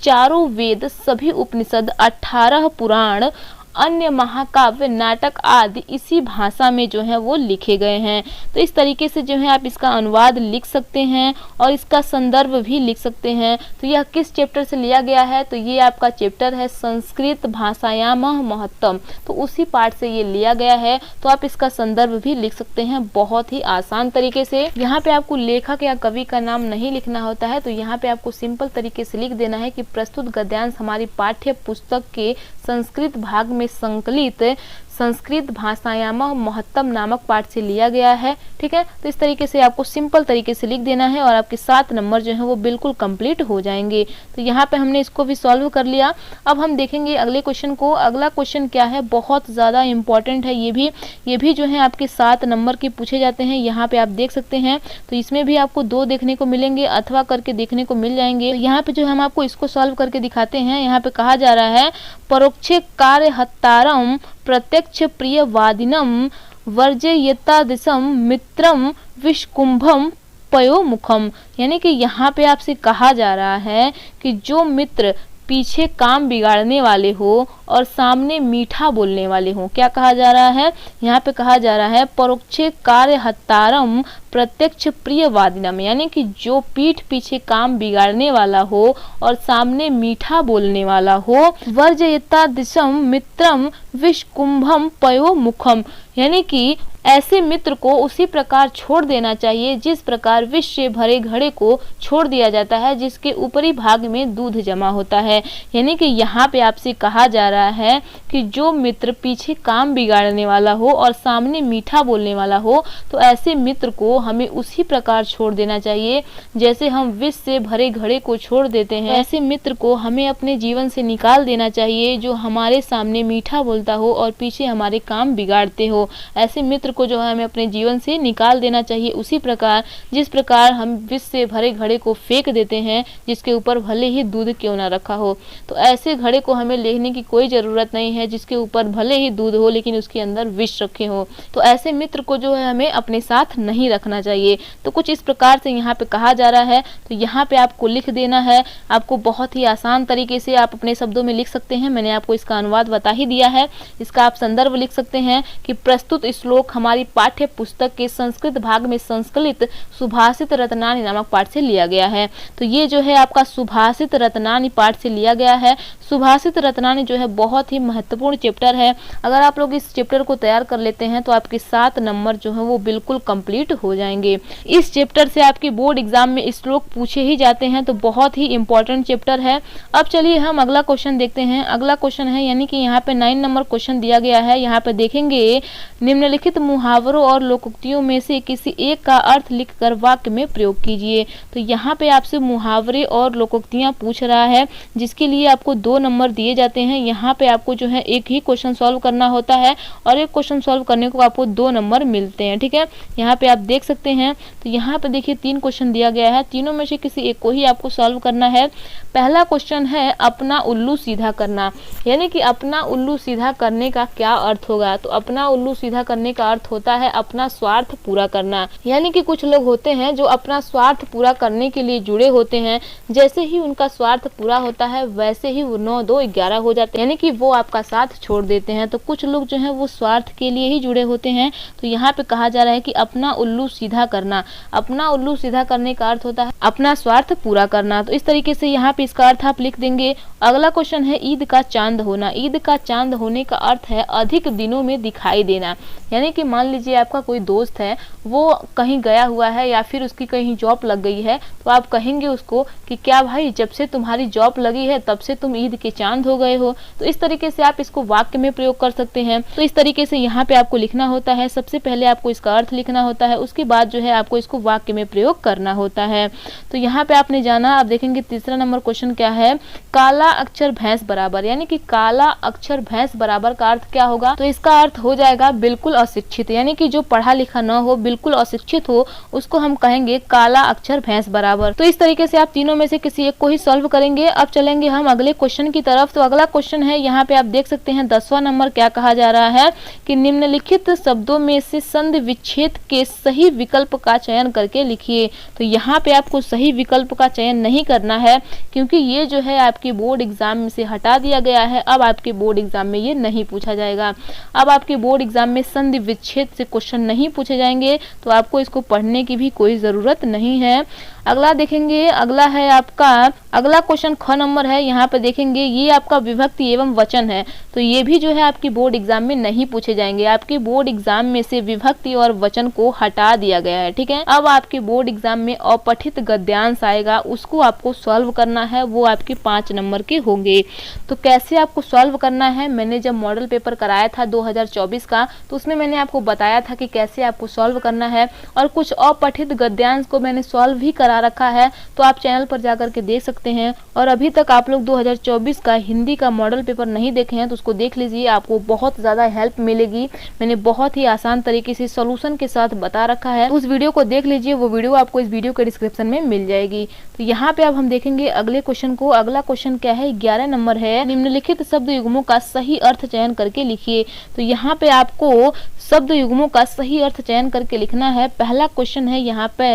4 वेद सभी उपनिषद, 18 पुराण, अन्य महाकाव्य नाटक आदि इसी भाषा में जो है वो लिखे गए हैं। तो इस तरीके से जो है आप इसका अनुवाद लिख सकते हैं और इसका संदर्भ भी लिख सकते हैं। तो यह किस चैप्टर से लिया गया है, तो ये आपका चैप्टर है संस्कृत भाषायाम महत्तम, तो उसी पार्ट से ये लिया गया है। तो आप इसका संदर्भ भी लिख सकते हैं बहुत ही आसान तरीके से। यहाँ पे आपको लेखक या कवि का नाम नहीं लिखना होता है, तो यहाँ पे आपको सिंपल तरीके से लिख देना है कि प्रस्तुत गद्यांश हमारी पाठ्य पुस्तक के संस्कृत भाग में संकलित संस्कृत भाषायाम महत्तम नामक पाठ से लिया गया है। ठीक है, तो इस तरीके से आपको सिंपल तरीके से लिख देना है और आपके 7 नंबर जो है वो बिल्कुल कंप्लीट हो जाएंगे। तो यहाँ पे हमने इसको भी सॉल्व कर लिया। अब हम देखेंगे अगले क्वेश्चन को। अगला क्वेश्चन क्या है, बहुत ज़्यादा इंपॉर्टेंट है। ये भी जो है आपके 7 नंबर के पूछे जाते हैं। यहाँ पे आप देख सकते हैं, तो इसमें भी आपको 2 देखने को मिलेंगे अथवा करके देखने को मिल जाएंगे। तो यहाँ पे जो हम आपको इसको सॉल्व करके दिखाते हैं। यहाँ पे कहा जा रहा है, परोक्ष कार्य हत्तारम प्रत्यक्ष प्रियवादिनम वर्जयता दिशम मित्रम विषकुंभम पयोमुखम, यानी कि यहाँ पे आपसे कहा जा रहा है कि जो मित्र पीछे काम बिगाड़ने वाले हो और सामने मीठा बोलने वाले हो, क्या कहा जा रहा है, यहाँ पे कहा जा रहा है परोक्ष कार्य हत्तारम प्रत्यक्ष प्रियवादिनम, यानी कि जो पीठ पीछे काम बिगाड़ने वाला हो और सामने मीठा बोलने वाला हो। वर्जयता दिशम मित्रम विषकुंभम पयो मुखम, यानी कि ऐसे मित्र को उसी प्रकार छोड़ देना चाहिए जिस प्रकार विष से भरे घड़े को छोड़ दिया जाता है जिसके ऊपरी भाग में दूध जमा होता है। यानी कि यहाँ पे आपसे कहा जा रहा है कि जो मित्र पीछे काम बिगाड़ने वाला हो और सामने मीठा बोलने वाला हो, तो ऐसे मित्र को हमें उसी प्रकार छोड़ देना चाहिए जैसे हम विष से भरे घड़े को छोड़ देते हैं। ऐसे मित्र को हमें अपने जीवन से निकाल देना चाहिए जो हमारे सामने मीठा बोलता हो और पीछे हमारे काम बिगाड़ते हो। ऐसे मित्र को जो है हमें अपने जीवन से निकाल देना चाहिए उसी प्रकार जिस प्रकार हम विष से भरे घड़े को फेंक देते हैं जिसके ऊपर भले ही दूध क्यों ना रखा हो। तो ऐसे घड़े को हमें लेने की कोई जरूरत नहीं है जिसके ऊपर भले ही दूध हो लेकिन उसके अंदर विष रखे हो। तो ऐसे मित्र को जो है हमें अपने साथ नहीं रखना चाहिए। तो कुछ इस प्रकार से यहाँ पे कहा जा रहा है। तो यहाँ पे आपको लिख देना है। आपको बहुत ही आसान तरीके से आप अपने शब्दों में लिख सकते हैं। मैंने आपको इसका अनुवाद बता ही दिया है। इसका आप संदर्भ लिख सकते हैं कि प्रस्तुत श्लोक हमारी पाठ्य पुस्तक के संस्कृत भाग में संकलित सुभाषित रत्नानि नामक पाठ से लिया गया है। तो ये जो है आपका सुभाषित रत्नानि पाठ से लिया गया है। सुभाषित रत्नानि जो है बहुत ही महत्वपूर्ण चैप्टर है। अगर आप लोग इस चैप्टर को तैयार कर लेते हैं तो आपके 7 नंबर जो है वो बिल्कुल कंप्लीट हो जाएंगे। इस चैप्टर से आपके बोर्ड एग्जाम में श्लोक पूछे ही जाते हैं, तो बहुत ही इंपॉर्टेंट चैप्टर है। अब चलिए हम अगला क्वेश्चन देखते हैं। अगला क्वेश्चन है, यानी कि यहाँ पे 9 नंबर क्वेश्चन दिया गया है। यहाँ पे देखेंगे, निम्नलिखित मुहावरों और लोकोक्तियों में से किसी एक का अर्थ लिखकर वाक्य में प्रयोग कीजिए। तो यहाँ पे आपसे मुहावरे और लोकोक्तियां पूछ रहा है जिसके लिए आपको 2 नंबर दिए जाते हैं। यहाँ पे आपको जो है एक ही क्वेश्चन सॉल्व करना होता है और एक क्वेश्चन सॉल्व करने को आपको 2 नंबर मिलते हैं। ठीक है, यहाँ पे आप देख सकते हैं। तो यहाँ पे देखिए 3 क्वेश्चन दिया गया है। तीनों में से किसी एक को ही आपको सॉल्व करना है। पहला क्वेश्चन है अपना उल्लू सीधा करना, यानी कि अपना उल्लू सीधा करने का क्या अर्थ होगा। तो अपना उल्लू सीधा करने का अर्थ होता है अपना स्वार्थ पूरा करना। यानी कि कुछ लोग होते हैं जो अपना स्वार्थ पूरा करने के लिए जुड़े होते हैं। जैसे ही उनका स्वार्थ पूरा होता है वैसे ही वो 9, 2, 11 हो जाते हैं, यानी कि वो आपका साथ छोड़ देते हैं। तो कुछ लोग जो है वो स्वार्थ के लिए ही जुड़े होते हैं। तो यहाँ पे कहा जा रहा है कि अपना उल्लू सीधा करना। अपना उल्लू सीधा करने का अर्थ होता है अपना स्वार्थ पूरा करना। तो इस तरीके से यहाँ पे इसका अर्थ आप लिख देंगे। अगला क्वेश्चन है ईद का चांद होना। ईद का चांद होने का अर्थ है अधिक दिनों में दिखाई देना। यानी कि मान लीजिए आपका कोई दोस्त है, वो कहीं गया हुआ है या फिर उसकी कहीं जॉब लग गई है, तो आप कहेंगे उसको कि क्या भाई जब से तुम्हारी जॉब लगी है तब से तुम ईद के चांद हो गए हो। तो इस तरीके से आप इसको वाक्य में प्रयोग कर सकते हैं। तो इस तरीके से यहाँ पे आपको लिखना होता है। सबसे पहले आपको इसका अर्थ लिखना होता है, उसके बाद जो है आपको इसको वाक्य में प्रयोग करना होता है। तो यहाँ पे आपने जाना। आप देखेंगे तीसरा नंबर क्वेश्चन क्या है, काला अक्षर भैंस बराबर। यानी कि काला अक्षर भैंस बराबर का अर्थ क्या होगा। तो इसका अर्थ हो जाएगा बिल्कुल अशिक्षित, यानी कि जो पढ़ा लिखा न हो, बिल्कुल अशिक्षित हो, उसको हम कहेंगे काला अक्षर भैंस बराबर। तो इस तरीके से आप तीनों में से किसी एक को ही सॉल्व करेंगे। अब चलेंगे हम अगले क्वेश्चन की तरफ। तो अगला क्वेश्चन है, यहाँ पे आप देख सकते हैं 10वां नंबर क्या कहा जा रहा है कि निम्नलिखित शब्दों में से संधि विच्छेद के सही विकल्प का चयन करके लिखिए। तो यहाँ पे आपको सही विकल्प का चयन नहीं करना है क्योंकि ये जो है आपके बोर्ड एग्जाम से हटा दिया गया है। अब आपके बोर्ड एग्जाम में ये नहीं पूछा जाएगा। अब आपके बोर्ड एग्जाम में संधि विच्छेद से क्वेश्चन नहीं पूछे जाएंगे, तो आपको इसको पढ़ने की भी कोई जरूरत नहीं है। अगला देखेंगे, अगला है आपका अगला क्वेश्चन ख नंबर है। यहाँ पे देखेंगे ये आपका विभक्ति एवं वचन है। तो ये भी जो है आपकी बोर्ड एग्जाम में नहीं पूछे जाएंगे। आपके बोर्ड एग्जाम में से विभक्ति और वचन को हटा दिया गया है। ठीक है, अब आपके बोर्ड एग्जाम में अपठित गद्यांश आएगा, उसको आपको सॉल्व करना है। वो आपके 5 नंबर के होंगे। तो कैसे आपको सॉल्व करना है, मैंने जब मॉडल पेपर कराया था 2024 का, तो उसमें मैंने आपको बताया था कि कैसे आपको सॉल्व करना है और कुछ अपठित गद्यांश को मैंने सॉल्व भी करा रखा है। तो आप चैनल पर जाकर के देख सकते हैं। और अभी तक आप लोग 2024 का हिंदी का मॉडल पेपर नहीं देखे हैं तो उसको देख लीजिए, आपको बहुत ज़्यादा हेल्प मिलेगी। मैंने बहुत ही आसान तरीके से सॉल्यूशन के साथ बता रखा है। उस वीडियो को देख लीजिए, वो वीडियो आपको इस वीडियो के डिस्क्रिप्शन में मिल जाएगी। तो यहाँ पे अब हम देखेंगे अगले क्वेश्चन को। अगला क्वेश्चन क्या है, 11 नंबर है, निम्नलिखित शब्द युग्मों का सही अर्थ चयन करके लिखिए। तो यहाँ पे आपको शब्द युग्मों का सही अर्थ चयन करके लिखना है। पहला क्वेश्चन है यहाँ पे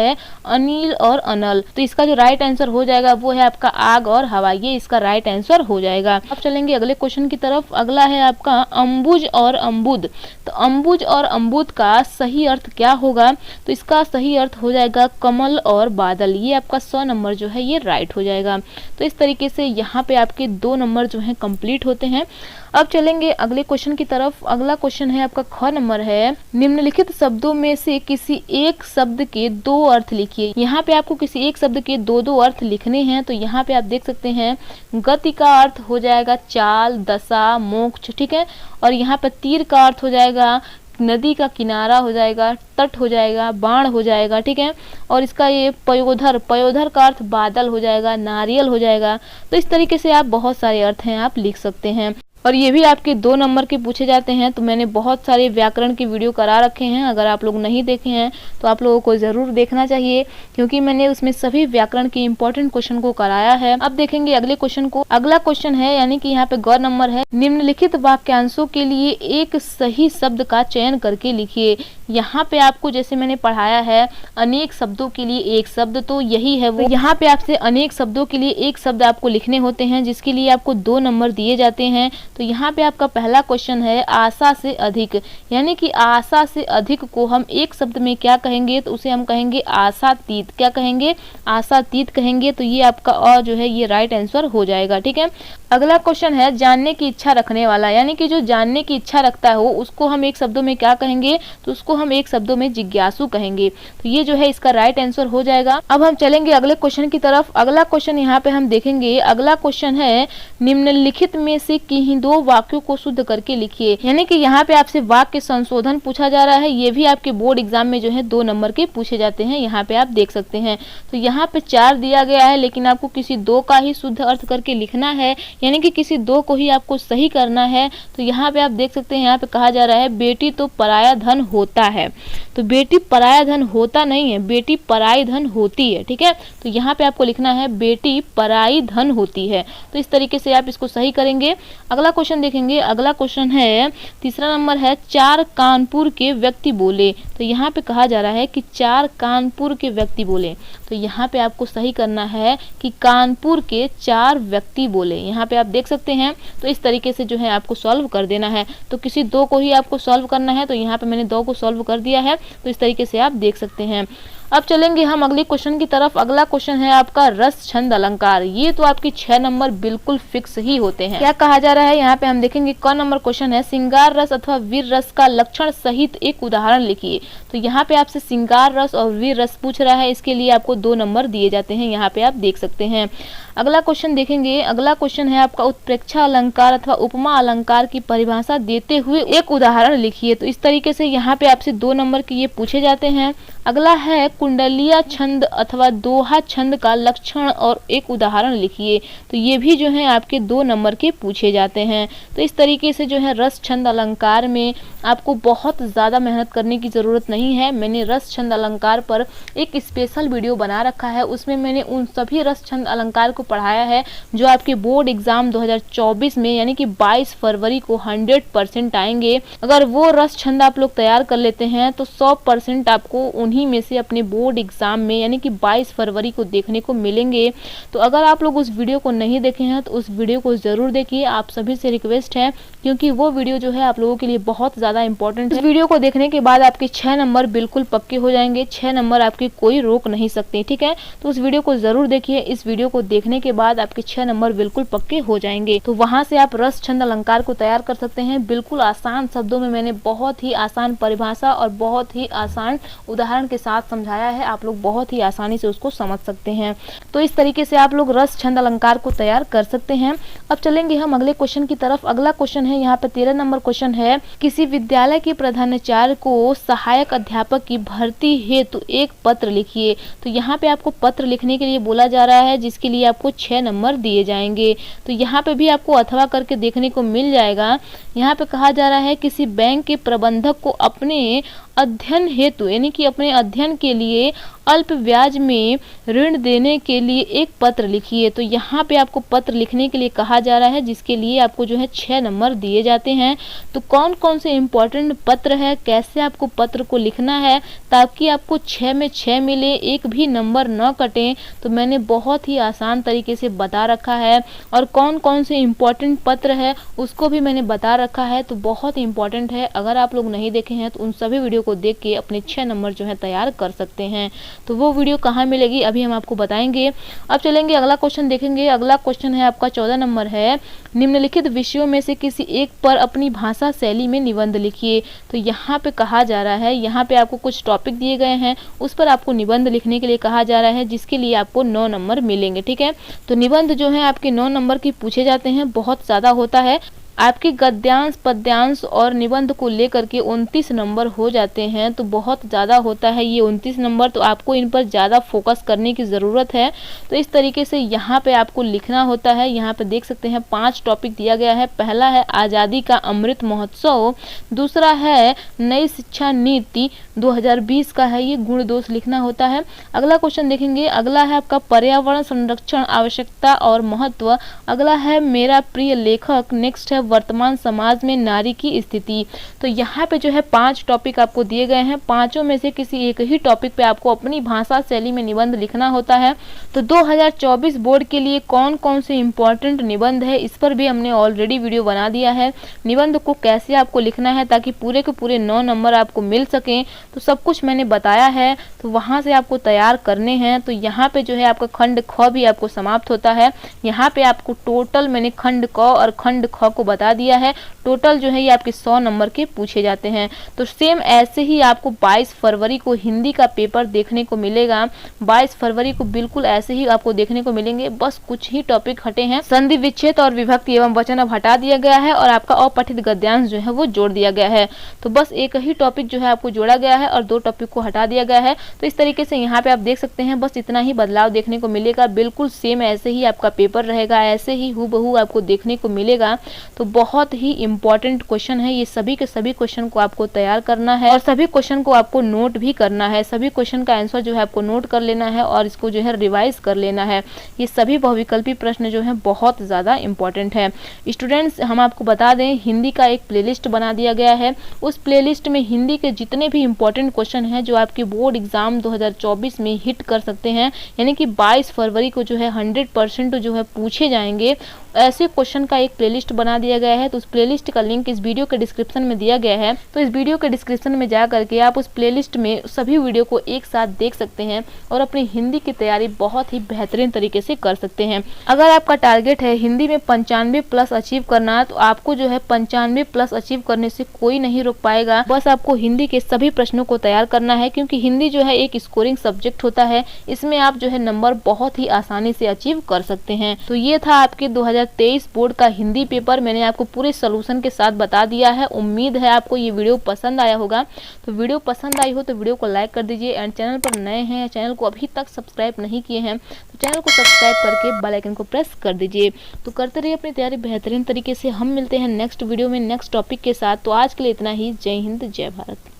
अनिल और अनल। तो इसका जो राइट आंसर हो जाएगा वो है आपका आग और हवा, ये इसका राइट आंसर हो जाएगा। अब चलेंगे अगले क्वेश्चन की तरफ। अगला है आपका अम्बुज और अम्बुद। तो अम्बुज और अम्बुद का सही अर्थ क्या होगा? तो इसका सही अर्थ हो जाएगा कमल और बादल। ये आपका 100 नंबर जो है ये राइट हो जाएगा। तो इस तरीके से यहाँ पे आपके 2 नंबर जो है कंप्लीट होते हैं। अब चलेंगे अगले क्वेश्चन की तरफ। अगला क्वेश्चन है आपका ख नंबर है, निम्नलिखित शब्दों में से किसी एक शब्द के 2 अर्थ लिखिए। यहाँ पे आपको किसी एक शब्द के 2 अर्थ लिखने हैं। तो यहाँ पे आप देख सकते हैं गति का अर्थ हो जाएगा चाल, दशा, मोक्ष, ठीक है। और यहाँ पे तीर का अर्थ हो जाएगा नदी का किनारा हो जाएगा, तट हो जाएगा, बाण हो जाएगा, ठीक है। और इसका ये पयोधर, पयोधर का अर्थ बादल हो जाएगा, नारियल हो जाएगा। तो इस तरीके से आप बहुत सारे अर्थ हैं आप लिख सकते हैं। और ये भी आपके 2 नंबर के पूछे जाते हैं। तो मैंने बहुत सारे व्याकरण की वीडियो करा रखे हैं, अगर आप लोग नहीं देखे हैं तो आप लोगों को ज़रूर देखना चाहिए, क्योंकि मैंने उसमें सभी व्याकरण के इंपॉर्टेंट क्वेश्चन को कराया है। अब देखेंगे अगले क्वेश्चन को। अगला क्वेश्चन है यानी कि यहाँ पे ग नंबर है, निम्नलिखित वाक्यांशों के लिए एक सही शब्द का चयन करके लिखिए। यहाँ पे आपको जैसे मैंने पढ़ाया है अनेक शब्दों के लिए एक शब्द, तो यही है वो। यहाँ पे आपसे अनेक शब्दों के लिए एक शब्द आपको लिखने होते हैं, जिसके लिए आपको 2 नंबर दिए जाते हैं। तो यहाँ पे आपका पहला क्वेश्चन है आशा से अधिक, यानी कि आशा से अधिक को हम एक शब्द में क्या कहेंगे? तो उसे हम कहेंगे आशातीत। क्या कहेंगे? आशातीत कहेंगे। तो ये आपका और जो है ये राइट आंसर हो जाएगा, ठीक है। अगला क्वेश्चन है जानने की इच्छा रखने वाला, यानी कि जो जानने की इच्छा रखता हो उसको हम एक शब्दों में क्या कहेंगे? तो उसको हम एक शब्दों में जिज्ञासु कहेंगे। तो ये जो है इसका राइट आंसर हो जाएगा। अब हम चलेंगे अगले क्वेश्चन की तरफ। अगला क्वेश्चन यहाँ पे हम देखेंगे। अगला क्वेश्चन है निम्नलिखित में से किन्हीं 2 वाक्यों को शुद्ध करके लिखिए, यानी कि यहाँ पे आपसे वाक्य संशोधन पूछा जा रहा है। ये भी आपके बोर्ड एग्जाम में जो है 2 नंबर के पूछे जाते हैं, यहाँ पे आप देख सकते हैं। तो यहाँ पे 4 दिया गया है, लेकिन आपको किसी 2 का ही शुद्ध अर्थ करके लिखना है, यानी कि किसी 2 को ही आपको सही करना है। तो यहाँ पे आप देख सकते हैं, यहाँ पे कहा जा रहा है बेटी तो पराया धन होता है। तो बेटी पराया धन होता नहीं है, बेटी पराई धन होती है, ठीक है। तो यहाँ पे आपको लिखना है बेटी पराई धन होती है। तो इस तरीके से आप इसको सही करेंगे। अगला क्वेश्चन देखेंगे। अगला क्वेश्चन है तीसरा नंबर है 4 कानपुर के व्यक्ति बोले। तो यहाँ पे कहा जा रहा है कि 4 कानपुर के व्यक्ति बोले। तो यहाँ पे आपको सही करना है कि कानपुर के 4 व्यक्ति बोले। यहाँ पे आप देख सकते हैं। तो इस तरीके से जो है आपको सॉल्व कर देना है। तो किसी 2 को ही आपको सॉल्व करना है। तो यहाँ पे मैंने 2 को सॉल्व कर दिया है। तो इस तरीके से आप देख सकते हैं। अब चलेंगे हम अगले क्वेश्चन की तरफ। अगला क्वेश्चन है आपका रस, छंद, अलंकार। ये तो आपके 6 नंबर बिल्कुल फिक्स ही होते हैं। क्या कहा जा रहा है यहाँ पे हम देखेंगे। क नंबर क्वेश्चन है श्रृंगार रस अथवा वीर रस का लक्षण सहित एक उदाहरण लिखिए। तो यहाँ पे आपसे श्रृंगार रस और वीर रस पूछ रहा है, इसके लिए आपको 2 नंबर दिए जाते हैं, यहाँ पे आप देख सकते हैं। अगला क्वेश्चन देखेंगे। अगला क्वेश्चन है आपका उत्प्रेक्षा अलंकार अथवा उपमा अलंकार की परिभाषा देते हुए एक उदाहरण लिखिए। तो इस तरीके से यहाँ पे आपसे 2 नंबर के ये पूछे जाते हैं। अगला है कुंडलिया छंद अथवा दोहा छंद का लक्षण और एक उदाहरण लिखिए। तो ये भी जो है आपके 2 नंबर के पूछे जाते हैं। तो इस तरीके से जो है रस, छंद, अलंकार में आपको बहुत ज़्यादा मेहनत करने की ज़रूरत नहीं है। मैंने रस, छंद, अलंकार पर एक स्पेशल वीडियो बना रखा है, उसमें मैंने उन सभी रस, छंद, अलंकार को पढ़ाया है जो आपके बोर्ड एग्जाम 2024 में यानी कि 22 फरवरी को 100% आएंगे। अगर वो रस, छंद आप लोग तैयार कर लेते हैं तो 100% आपको उन्हीं में से अपने बोर्ड एग्जाम में यानी कि 22 फरवरी को देखने को मिलेंगे। तो अगर आप लोग उस वीडियो को नहीं देखे हैं तो उस वीडियो को ज़रूर देखिए, आप सभी से रिक्वेस्ट है, क्योंकि वो वीडियो जो है आप लोगों के लिए बहुत ज़्यादा इंपॉर्टेंट है। इस वीडियो को देखने के बाद आपके 6 नंबर बिल्कुल पक्के हो जाएंगे। 6 नंबर आपके कोई रोक नहीं सकते, ठीक है। तो उस वीडियो को ज़रूर देखिए। इस वीडियो को देखने के बाद आपके 6 नंबर बिल्कुल पक्के हो जाएंगे। तो वहाँ से आप रस, छंद, अलंकार को तैयार कर सकते हैं। बिल्कुल आसान शब्दों में मैंने बहुत ही आसान परिभाषा और बहुत ही आसान उदाहरण के साथ समझाया है, आप लोग बहुत ही आसानी से उसको समझ सकते हैं। तो इस तरीके से आप लोग रस, छंद, अलंकार को तैयार कर सकते हैं। अब चलेंगे हम अगले क्वेश्चन की तरफ। अगला क्वेश्चन है यहाँ पे 13 नंबर क्वेश्चन है किसी विद्यालय के प्रधानाचार्य को सहायक अध्यापक की भर्ती हेतु एक पत्र लिखिए। तो यहाँ पे आपको पत्र लिखने के लिए बोला जा रहा है, जिसके लिए आपको 6 नंबर दिए जाएंगे। तो यहाँ पे भी आपको अथवा करके देखने को मिल जाएगा। यहाँ पे कहा जा रहा है किसी बैंक के प्रबंधक को अपने अध्ययन हेतु यानी कि अपने अध्ययन के लिए अल्प ब्याज में ऋण देने के लिए एक पत्र लिखिए। तो यहाँ पे आपको पत्र लिखने के लिए कहा जा रहा है, जिसके लिए आपको जो है 6 नंबर दिए जाते हैं। तो कौन कौन से इम्पोर्टेंट पत्र है, कैसे आपको पत्र को लिखना है ताकि आपको 6 में 6 मिले, एक भी नंबर न कटे, तो मैंने बहुत ही आसान तरीके से बता रखा है। और कौन कौन से इम्पोर्टेंट पत्र है उसको भी मैंने बता रखा है, तो बहुत इंपॉर्टेंट है। अगर आप लोग नहीं देखे हैं तो उन सभी वीडियो को देख के अपने 6 नंबर जो है तैयार कर सकते हैं। तो वो वीडियो कहाँ मिलेगी अभी हम आपको बताएंगे। अब चलेंगे अगला क्वेश्चन देखेंगे। अगला क्वेश्चन है आपका 14 नंबर है, निम्नलिखित विषयों में से किसी एक पर अपनी भाषा शैली में निबंध लिखिए। तो यहाँ पे कहा जा रहा है, यहाँ पे आपको कुछ टॉपिक दिए गए हैं, उस पर आपको निबंध लिखने के लिए कहा जा रहा है, जिसके लिए आपको 9 नंबर मिलेंगे। ठीक है, तो निबंध जो है आपके 9 नंबर की पूछे जाते हैं, बहुत ज़्यादा होता है। आपके गद्यांश, पद्यांश और निबंध को लेकर के 29 नंबर हो जाते हैं, तो बहुत ज़्यादा होता है ये 29 नंबर, तो आपको इन पर ज़्यादा फोकस करने की ज़रूरत है। तो इस तरीके से यहाँ पे आपको लिखना होता है। यहाँ पे देख सकते हैं 5 टॉपिक दिया गया है। पहला है आज़ादी का अमृत महोत्सव, दूसरा है नई शिक्षा नीति 2020 का है, ये गुण दोष लिखना होता है। अगला क्वेश्चन देखेंगे, अगला है आपका पर्यावरण संरक्षण आवश्यकता और महत्व, अगला है मेरा प्रिय लेखक, नेक्स्ट है वर्तमान समाज में नारी की स्थिति। तो यहाँ पे जो है 5 टॉपिक आपको दिए गए हैं, पांचों में से किसी एक ही टॉपिक पे आपको अपनी भाषा शैली में निबंध लिखना होता है। तो 2024 बोर्ड के लिए कौन कौन से इम्पोर्टेंट निबंध है, इस पर भी हमने ऑलरेडी वीडियो बना दिया है। निबंध को कैसे आपको लिखना है ताकि पूरे के पूरे 9 नंबर आपको मिल सकें, तो सब कुछ मैंने बताया है, तो वहाँ से आपको तैयार करने हैं। तो यहाँ पे जो है आपका खंड ख भी आपको समाप्त होता है। यहाँ पे आपको टोटल मैंने खंड क और खंड ख को बता दिया है। टोटल जो है ये आपके 100 नंबर के पूछे जाते हैं। तो सेम ऐसे ही आपको 22 फरवरी को हिंदी का पेपर देखने को मिलेगा। 22 फरवरी को बिल्कुल ऐसे ही आपको देखने को मिलेंगे, बस कुछ ही टॉपिक हटे हैं। संधि विच्छेद और विभक्ति एवं वचन अब हटा दिया गया है और आपका अपठित गद्यांश जो है वो जोड़ दिया गया है। तो बस एक ही टॉपिक जो है आपको जोड़ा गया है और 2 टॉपिक को हटा दिया गया है। तो इस तरीके से यहाँ पे आप देख सकते हैं, बस इतना ही बदलाव देखने को मिलेगा। बिल्कुल सेम ऐसे ही आपका पेपर रहेगा, ऐसे ही हूबहू आपको देखने को मिलेगा। तो बहुत ही इंपॉर्टेंट क्वेश्चन है ये, सभी के सभी क्वेश्चन को आपको तैयार करना है और सभी क्वेश्चन को आपको नोट भी करना है। सभी क्वेश्चन का आंसर जो है आपको नोट कर लेना है और इसको जो है रिवाइज कर लेना है। ये सभी बहुविकल्पी प्रश्न जो है बहुत ज़्यादा इंपॉर्टेंट है। स्टूडेंट्स, हम आपको बता दें, हिंदी का एक प्लेलिस्ट बना दिया गया है। उस प्लेलिस्ट में हिंदी के जितने भी इंपॉर्टेंट क्वेश्चन हैं जो आपके बोर्ड एग्जाम 2024 में हिट कर सकते हैं, यानी कि 22 फरवरी को जो है 100% जो है पूछे जाएंगे, ऐसे क्वेश्चन का एक प्लेलिस्ट बना दिया गया है। तो उस प्लेलिस्ट का लिंक इस वीडियो के डिस्क्रिप्शन में दिया गया है। तो इस वीडियो के डिस्क्रिप्शन में जा करके आप उस प्लेलिस्ट में सभी वीडियो को एक साथ देख सकते हैं और अपनी हिंदी की तैयारी बहुत ही बेहतरीन तरीके से कर सकते हैं। अगर आपका टारगेट है हिंदी में 95+ अचीव करना, तो आपको जो है 95+ अचीव करने से कोई नहीं रोक पाएगा। बस आपको हिंदी के सभी प्रश्नों को तैयार करना है, क्योंकि हिंदी जो है एक स्कोरिंग सब्जेक्ट होता है। इसमें आप जो है नंबर बहुत ही आसानी से अचीव कर सकते हैं। तो ये था आपके 2023 बोर्ड का हिंदी पेपर। मैंने आपको पूरे सोल्यूशन के साथ बता दिया है। उम्मीद है आपको ये वीडियो पसंद आया होगा। तो वीडियो पसंद आई हो तो वीडियो को लाइक कर दीजिए एंड चैनल पर नए हैं या चैनल को अभी तक सब्सक्राइब नहीं किए हैं तो चैनल को सब्सक्राइब करके बेल आइकन को प्रेस कर दीजिए। तो करते रहिए अपनी तैयारी बेहतरीन तरीके से। हम मिलते हैं नेक्स्ट वीडियो में नेक्स्ट टॉपिक के साथ। तो आज के लिए इतना ही। जय हिंद, जय भारत।